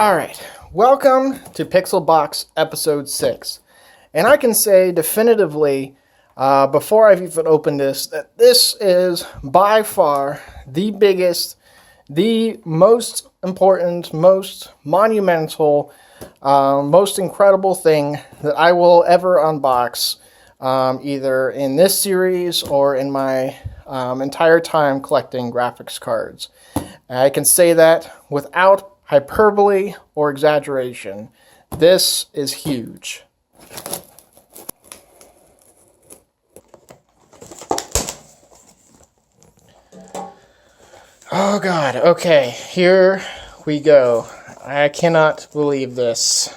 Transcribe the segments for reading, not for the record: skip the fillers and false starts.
Alright, welcome to PixelBOX Episode 6. And I can say definitively, before I've even opened this, that this is by far the biggest, the most important, most monumental, most incredible thing that I will ever unbox, either in this series or in my entire time collecting graphics cards. And I can say that without hyperbole or exaggeration. This is huge. Oh God, okay, here we go. I cannot believe this.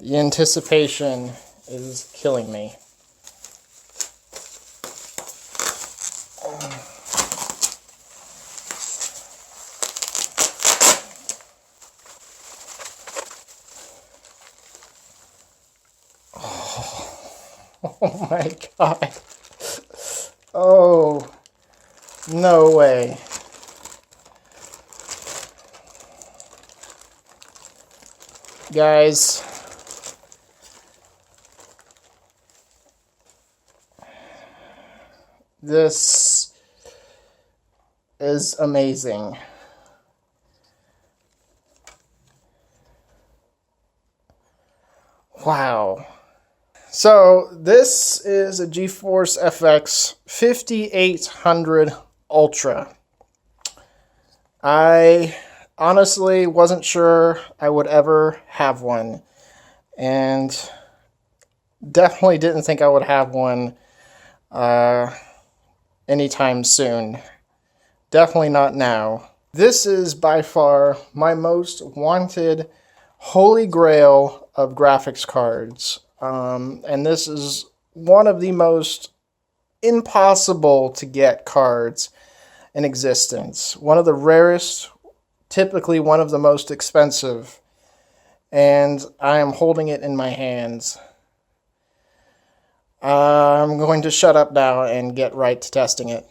The anticipation is killing me. Oh my God. Oh, no way. Guys, this is amazing. Wow. So this is a GeForce FX 5800 Ultra. I honestly wasn't sure I would ever have one, and definitely didn't think I would have one anytime soon. Definitely not now. This is by far my most wanted holy grail of graphics cards. And this is one of the most impossible to get cards in existence. One of the rarest, typically one of the most expensive. And I am holding it in my hands. I'm going to shut up now and get right to testing it.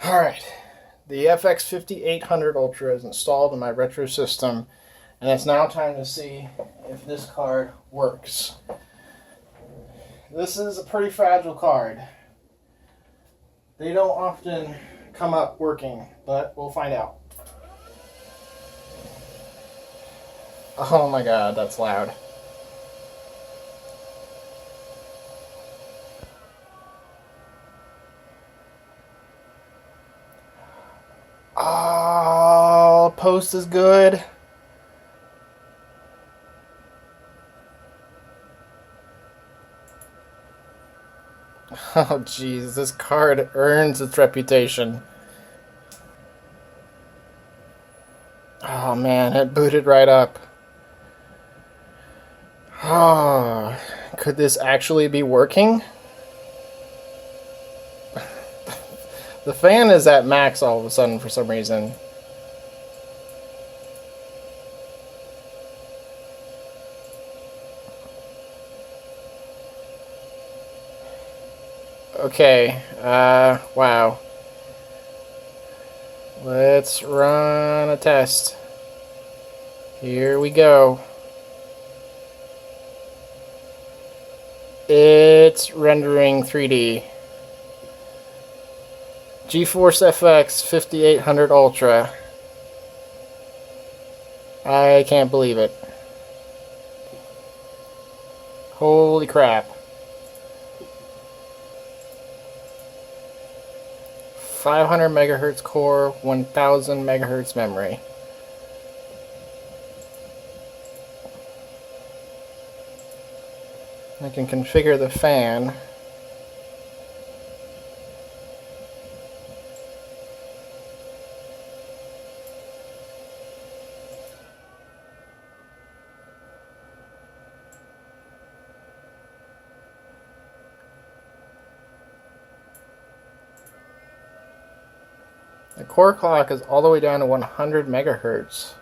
Alright, the FX 5800 Ultra is installed in my retro system, and it's now time to see if this card works. This is a pretty fragile card. They don't often come up working, but we'll find out. Oh my God, that's loud. Oh, post is good. Oh jeez, this card earns its reputation. Oh man, it booted right up. Oh, could this actually be working? The fan is at max all of a sudden for some reason. Okay, wow. Let's run a test. Here we go. It's rendering 3D. GeForce FX 5800 Ultra. I can't believe it. Holy crap. 500 megahertz core, 1000 megahertz memory. I can configure the fan. The core clock is all the way down to 100 megahertz.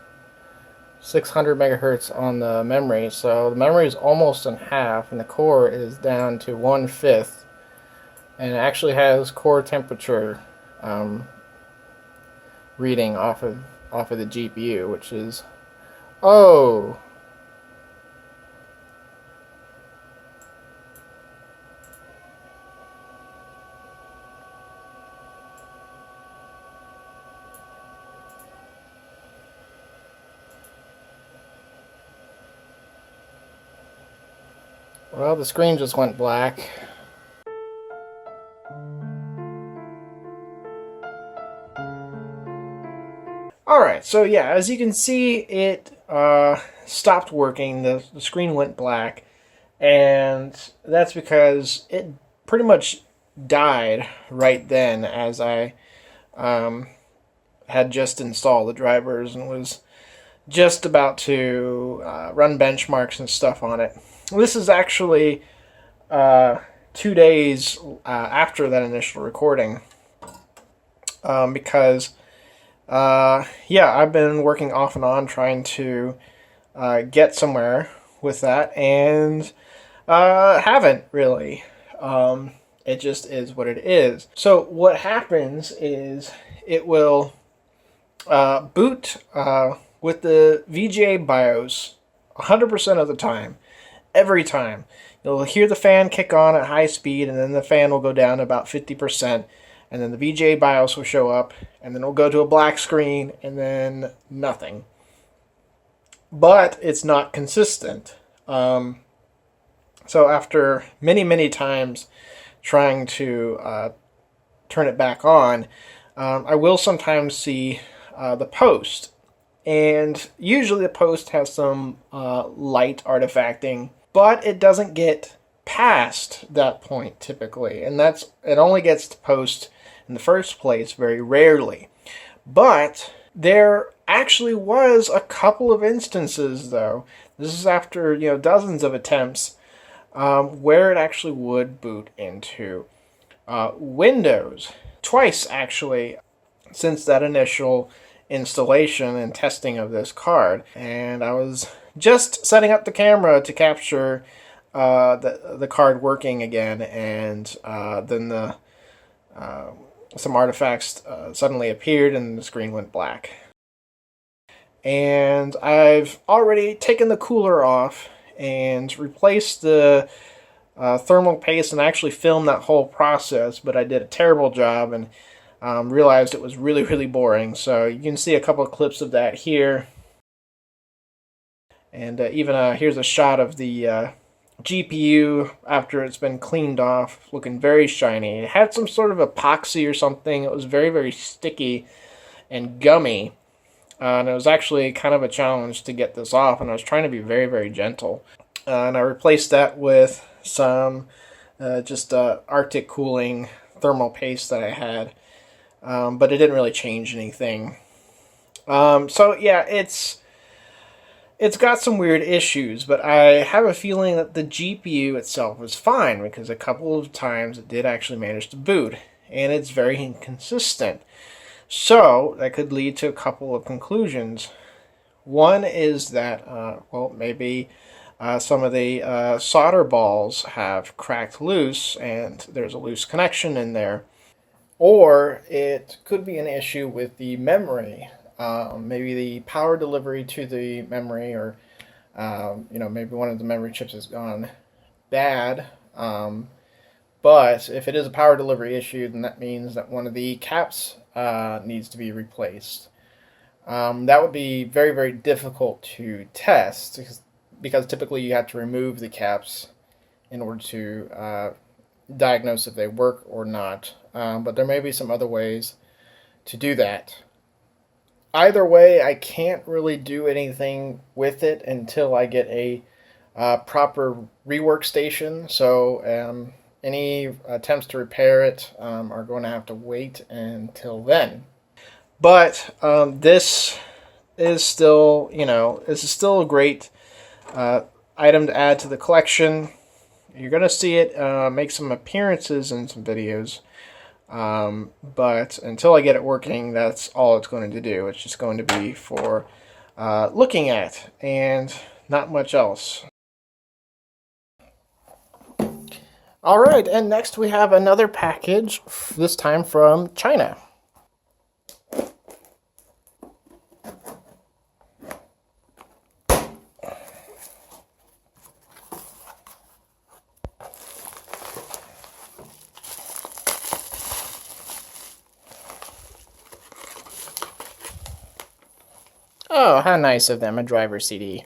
600 megahertz on the memory, so the memory is almost in half, and the core is down to 1/5, and it actually has core temperature reading off of the GPU, which is oh. Well, the screen just went black. Alright, so yeah, as you can see, it stopped working. The screen went black, and that's because it pretty much died right then as I had just installed the drivers and was just about to run benchmarks and stuff on it. This is actually 2 days after that initial recording, because yeah, I've been working off and on trying to get somewhere with that, and haven't really. It just is what it is. So what happens is it will boot with the VGA BIOS 100% of the time. Every time. You'll hear the fan kick on at high speed, and then the fan will go down to about 50%, and then the VGA BIOS will show up, and then it'll go to a black screen, and then nothing. But it's not consistent. So after many, many times trying to turn it back on, I will sometimes see the post. And usually the post has some light artifacting, but it doesn't get past that point typically, and it only gets to post in the first place very rarely. But there actually was a couple of instances, though. This is after dozens of attempts, where it actually would boot into Windows twice actually since that initial installation and testing of this card. And I was just setting up the camera to capture the card working again, and then some artifacts suddenly appeared and the screen went black. And I've already taken the cooler off and replaced the thermal paste and actually filmed that whole process, but I did a terrible job and realized it was really, really boring. So you can see a couple of clips of that here. And even here's a shot of the GPU after it's been cleaned off, looking very shiny. It had some sort of epoxy or something. It was very, very sticky and gummy. And it was actually kind of a challenge to get this off, and I was trying to be very, very gentle. And I replaced that with some just Arctic cooling thermal paste that I had. But it didn't really change anything. So yeah, it's got some weird issues, but I have a feeling that the GPU itself was fine, because a couple of times it did actually manage to boot, and it's very inconsistent. So that could lead to a couple of conclusions. One is that, well, maybe some of the solder balls have cracked loose, and there's a loose connection in there. Or it could be an issue with the memory. Maybe the power delivery to the memory, or maybe one of the memory chips has gone bad. But if it is a power delivery issue, then that means that one of the caps needs to be replaced. That would be very, very difficult to test, because typically you have to remove the caps in order to diagnose if they work or not. But there may be some other ways to do that. Either way, I can't really do anything with it until I get a proper rework station. So any attempts to repair it are going to have to wait until then. But this is still, this is still a great item to add to the collection. You're going to see it make some appearances in some videos. But until I get it working, that's all it's going to do. It's just going to be for looking at and not much else. Alright, and next we have another package, this time from China. Oh, how nice of them, a driver CD.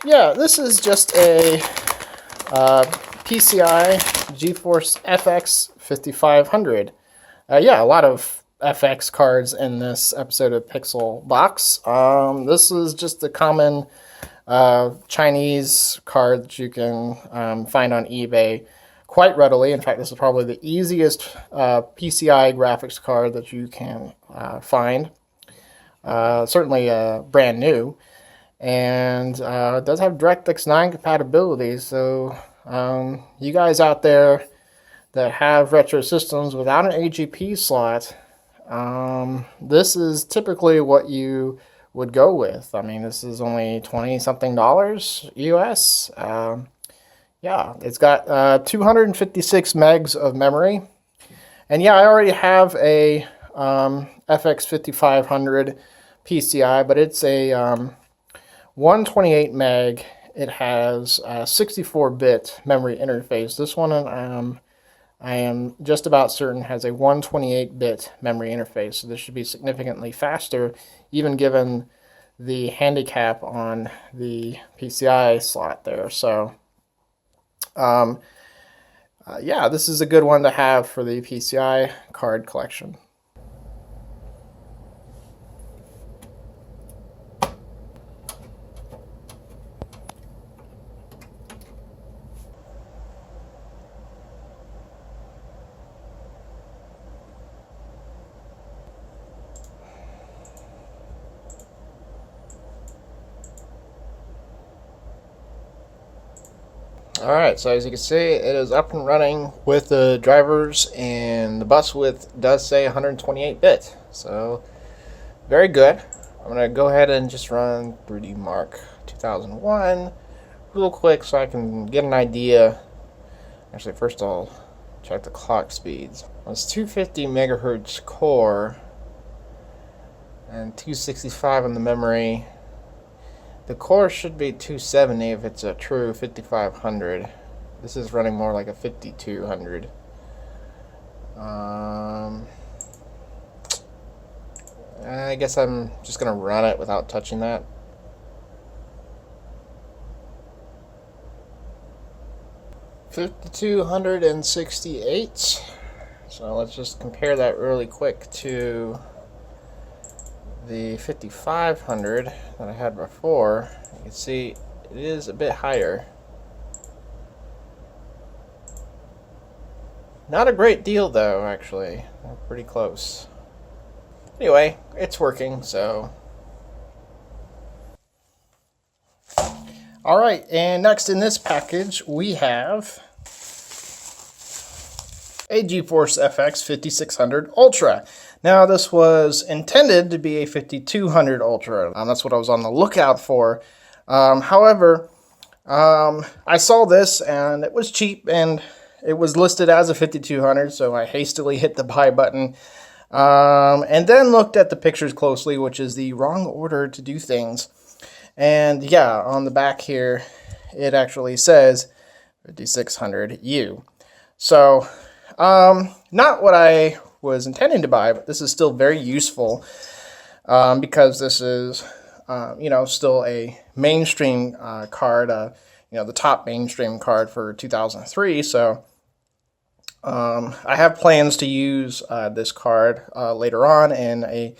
Yeah, this is just a PCI GeForce FX 5500. Yeah, a lot of FX cards in this episode of PixelBOX. This is just a common Chinese card that you can find on eBay quite readily. In fact, this is probably the easiest PCI graphics card that you can find. Certainly brand new, and it does have DirectX 9 compatibility, so you guys out there that have retro systems without an AGP slot, this is typically what you would go with. I mean, this is only $20-something US. Yeah, it's got 256 megs of memory, and yeah, I already have a FX 5500 PCI, but it's a 128 meg. It has a 64-bit memory interface. This one I am just about certain has a 128-bit memory interface, so this should be significantly faster, even given the handicap on the PCI slot there. So yeah, this is a good one to have for the PCI card collection. Alright, so as you can see, it is up and running with the drivers, and the bus width does say 128-bit. So, very good. I'm going to go ahead and just run 3D Mark 2001 real quick so I can get an idea. Actually, first I'll check the clock speeds. It's 250 megahertz core and 265 on the memory. The core should be 270 if it's a true 5500. This is running more like a 5200. I guess I'm just going to run it without touching that. $5,268. So let's just compare that really quick to the 5500 that I had before. You can see it is a bit higher. Not a great deal though, actually. They're pretty close. Anyway, it's working, so. Alright, and next in this package we have a GeForce FX 5600 Ultra. Now, this was intended to be a 5200 Ultra. That's what I was on the lookout for. However, I saw this and it was cheap and it was listed as a 5200, so I hastily hit the buy button and then looked at the pictures closely, which is the wrong order to do things. And yeah, on the back here, it actually says 5600U. So, not what I was intending to buy, but this is still very useful because this is, you know, still a mainstream card, you know, the top mainstream card for 2003. So I have plans to use this card later on in a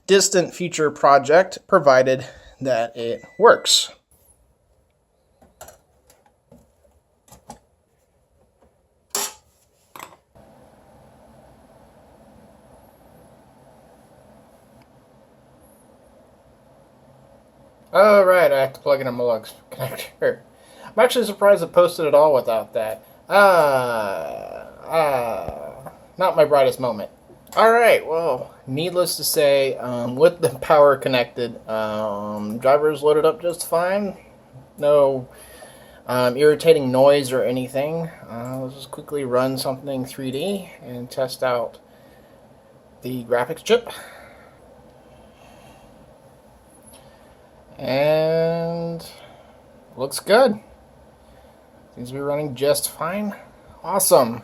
distant future project, provided that it works. Oh, right, I have to plug in a MacLeod connector. I'm actually surprised it posted it all without that. not my brightest moment. Alright, well, needless to say, with the power connected, drivers loaded up just fine. No irritating noise or anything. Let's just quickly run something 3D and test out the graphics chip. And looks good. Seems to be running just fine. Awesome.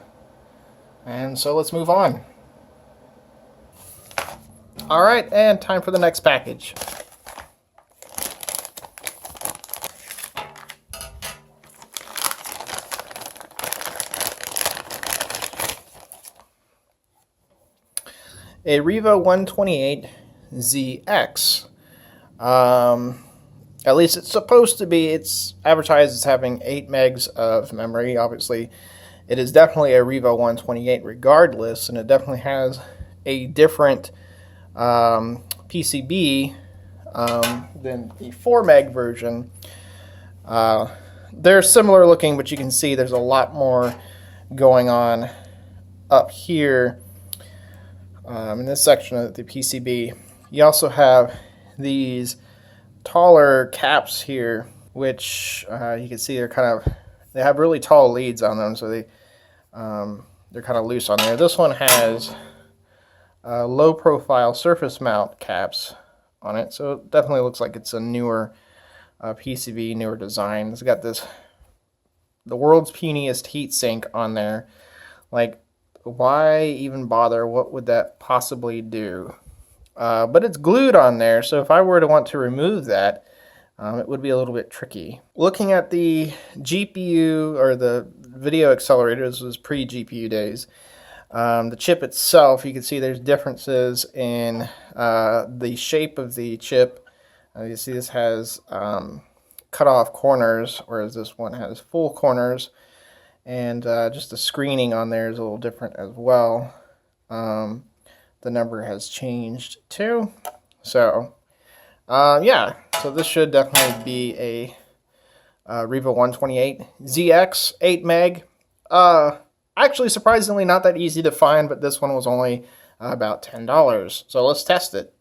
And so let's move on. Alright, and time for the next package. A Riva 128ZX. At least it's supposed to be. It's advertised as having 8 megs of memory. Obviously, it is definitely a Riva 128 regardless, and it definitely has a different PCB than the 4 meg version. They're similar looking, but you can see there's a lot more going on up here in this section of the PCB. You also have these taller caps here, which you can see they have really tall leads on them, so they're kind of loose on there. This one has low profile surface mount caps on it, so it definitely looks like it's a newer PCB, newer design. It's got the world's puniest heatsink on there. Like, why even bother? What would that possibly do? But it's glued on there, so if I were to want to remove that, it would be a little bit tricky. Looking at the GPU, or the video accelerator, this was pre-GPU days, the chip itself, you can see there's differences in the shape of the chip. You see this has cut off corners, whereas this one has full corners, and just the screening on there is a little different as well. The number has changed too. So yeah, so this should definitely be a Riva 128ZX 8 meg. Actually, surprisingly not that easy to find, but this one was only about $10. So let's test it.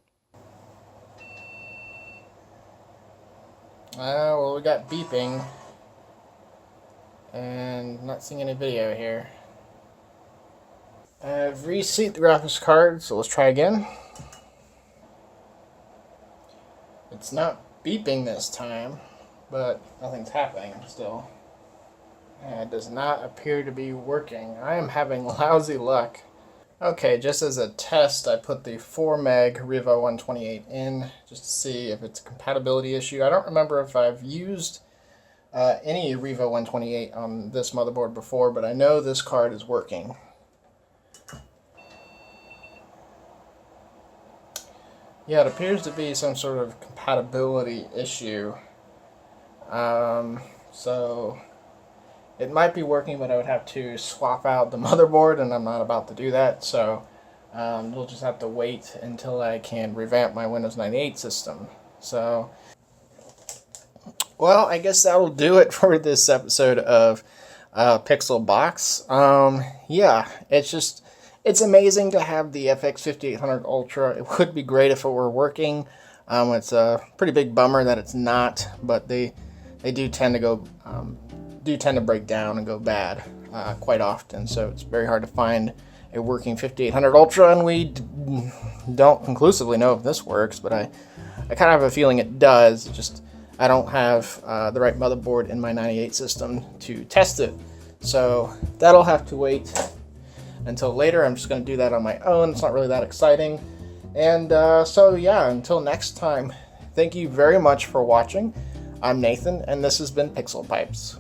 Well, we got beeping and not seeing any video here. I've reseated the graphics card, so let's try again. It's not beeping this time, but nothing's happening still. It does not appear to be working. I am having lousy luck. Okay, just as a test, I put the 4 meg Riva 128 in just to see if it's a compatibility issue. I don't remember if I've used any Riva 128 on this motherboard before, but I know this card is working. Yeah, it appears to be some sort of compatibility issue. So it might be working, but I would have to swap out the motherboard, and I'm not about to do that. So we'll just have to wait until I can revamp my Windows 98 system. So, well, I guess that'll do it for this episode of PixelBOX. Yeah, it's amazing to have the FX 5800 Ultra. It would be great if it were working. It's a pretty big bummer that it's not, but they do tend to break down and go bad quite often. So it's very hard to find a working 5800 Ultra, and we don't conclusively know if this works, but I kind of have a feeling it does. It's just I don't have the right motherboard in my 98 system to test it. So that'll have to wait until later. I'm just going to do that on my own. It's not really that exciting. And so yeah, until next time, thank you very much for watching. I'm Nathan, and this has been Pixel Pipes.